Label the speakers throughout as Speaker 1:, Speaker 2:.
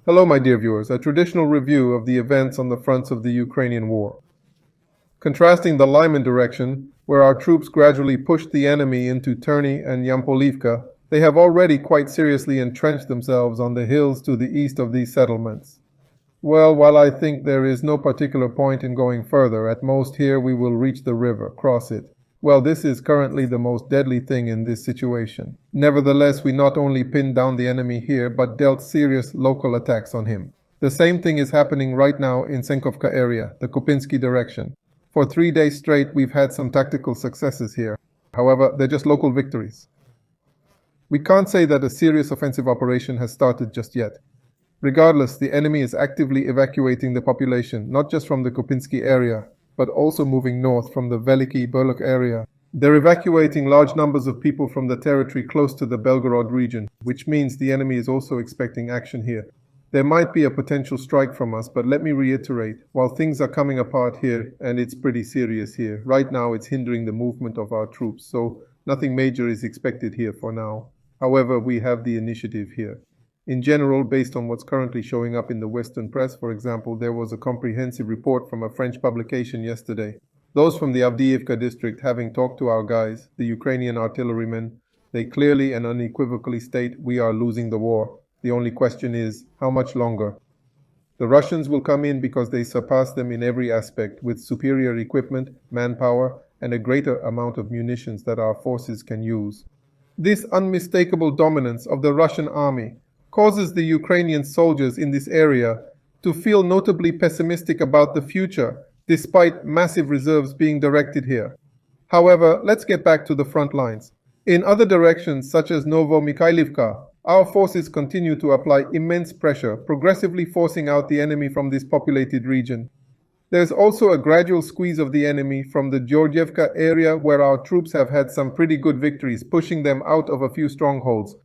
Speaker 1: Hello, my dear viewers, a traditional review of the events on the fronts of the Ukrainian war. Contrasting the Lyman direction, where our troops gradually pushed the enemy into Terny and Yampolivka, they have already quite seriously entrenched themselves on the hills to the east of these settlements. Well, while I think there is no particular point in going further, at most here we will reach the river, cross it. Well, this is currently the most deadly thing in this situation. Nevertheless, we not only pinned down the enemy here, but dealt serious local attacks on him. The same thing is happening right now in Senkovka area, the Kupinsky direction. For 3 days straight, we've had some tactical successes here. However, they're just local victories. We can't say that a serious offensive operation has started just yet. Regardless, the enemy is actively evacuating the population, not just from the Kupinsky area, but also moving north from the Veliki Burluk area. They're evacuating large numbers of people from the territory close to the Belgorod region, which means the enemy is also expecting action here. There might be a potential strike from us, but let me reiterate, while things are coming apart here, and it's pretty serious here, right now it's hindering the movement of our troops, so nothing major is expected here for now. However, we have the initiative here. In general, based on what's currently showing up in the Western press, for example, there was a comprehensive report from a French publication yesterday. Those from the Avdiivka district, having talked to our guys, the Ukrainian artillerymen, they clearly and unequivocally state we are losing the war. The only question is, how much longer? The Russians will come in because they surpass them in every aspect, with superior equipment, manpower, and a greater amount of munitions that our forces can use. This unmistakable dominance of the Russian army causes the Ukrainian soldiers in this area to feel notably pessimistic about the future, despite massive reserves being directed here. However, let's get back to the front lines. In other directions, such as Novomikhailivka, our forces continue to apply immense pressure, progressively forcing out the enemy from this populated region. There's also a gradual squeeze of the enemy from the Georgievka area, where our troops have had some pretty good victories, pushing them out of a few strongholds.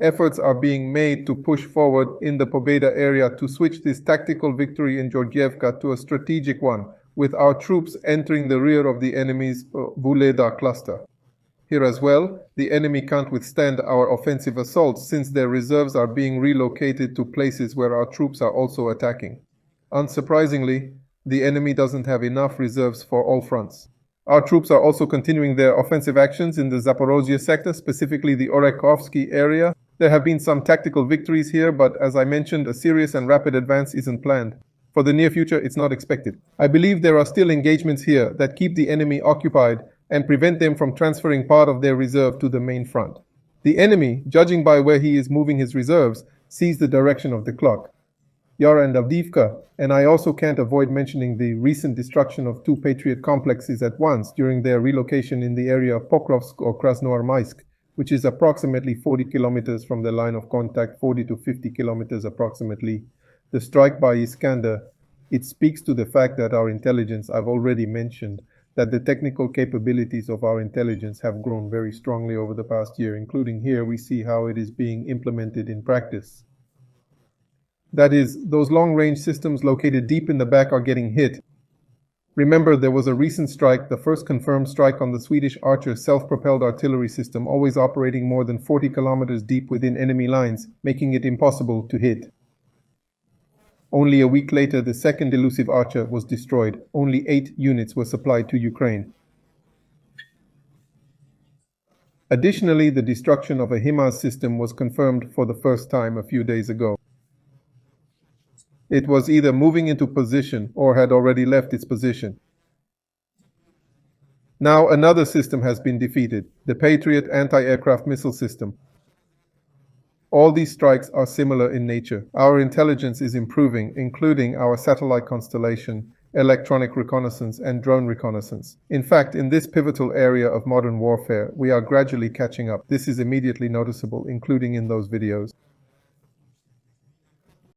Speaker 1: Efforts are being made to push forward in the Pobeda area to switch this tactical victory in Georgievka to a strategic one, with our troops entering the rear of the enemy's Vuleda cluster. Here as well, the enemy can't withstand our offensive assaults since their reserves are being relocated to places where our troops are also attacking. Unsurprisingly, the enemy doesn't have enough reserves for all fronts. Our troops are also continuing their offensive actions in the Zaporozhye sector, specifically the Orekhovsky area. There have been some tactical victories here, but as I mentioned, a serious and rapid advance isn't planned. For the near future, it's not expected. I believe there are still engagements here that keep the enemy occupied and prevent them from transferring part of their reserve to the main front. The enemy, judging by where he is moving his reserves, sees the direction of the clock. Yara and Avdiivka, and I also can't avoid mentioning the recent destruction of 2 Patriot complexes at once during their relocation in the area of Pokrovsk or Krasnoarmysk, which is approximately 40 kilometers from the line of contact, 40 to 50 kilometers approximately. The strike by Iskander, it speaks to the fact that our intelligence, I've already mentioned, that the technical capabilities of our intelligence have grown very strongly over the past year, including here we see how it is being implemented in practice. That is, those long-range systems located deep in the back are getting hit. Remember, there was a recent strike, the first confirmed strike on the Swedish Archer self-propelled artillery system, always operating more than 40 kilometers deep within enemy lines, making it impossible to hit. Only a week later, the second elusive Archer was destroyed. Only 8 units were supplied to Ukraine. Additionally, the destruction of a HIMARS system was confirmed for the first time a few days ago. It was either moving into position or had already left its position. Now another system has been defeated, the Patriot anti-aircraft missile system. All these strikes are similar in nature. Our intelligence is improving, including our satellite constellation, electronic reconnaissance, and drone reconnaissance. In fact, in this pivotal area of modern warfare, we are gradually catching up. This is immediately noticeable, including in those videos.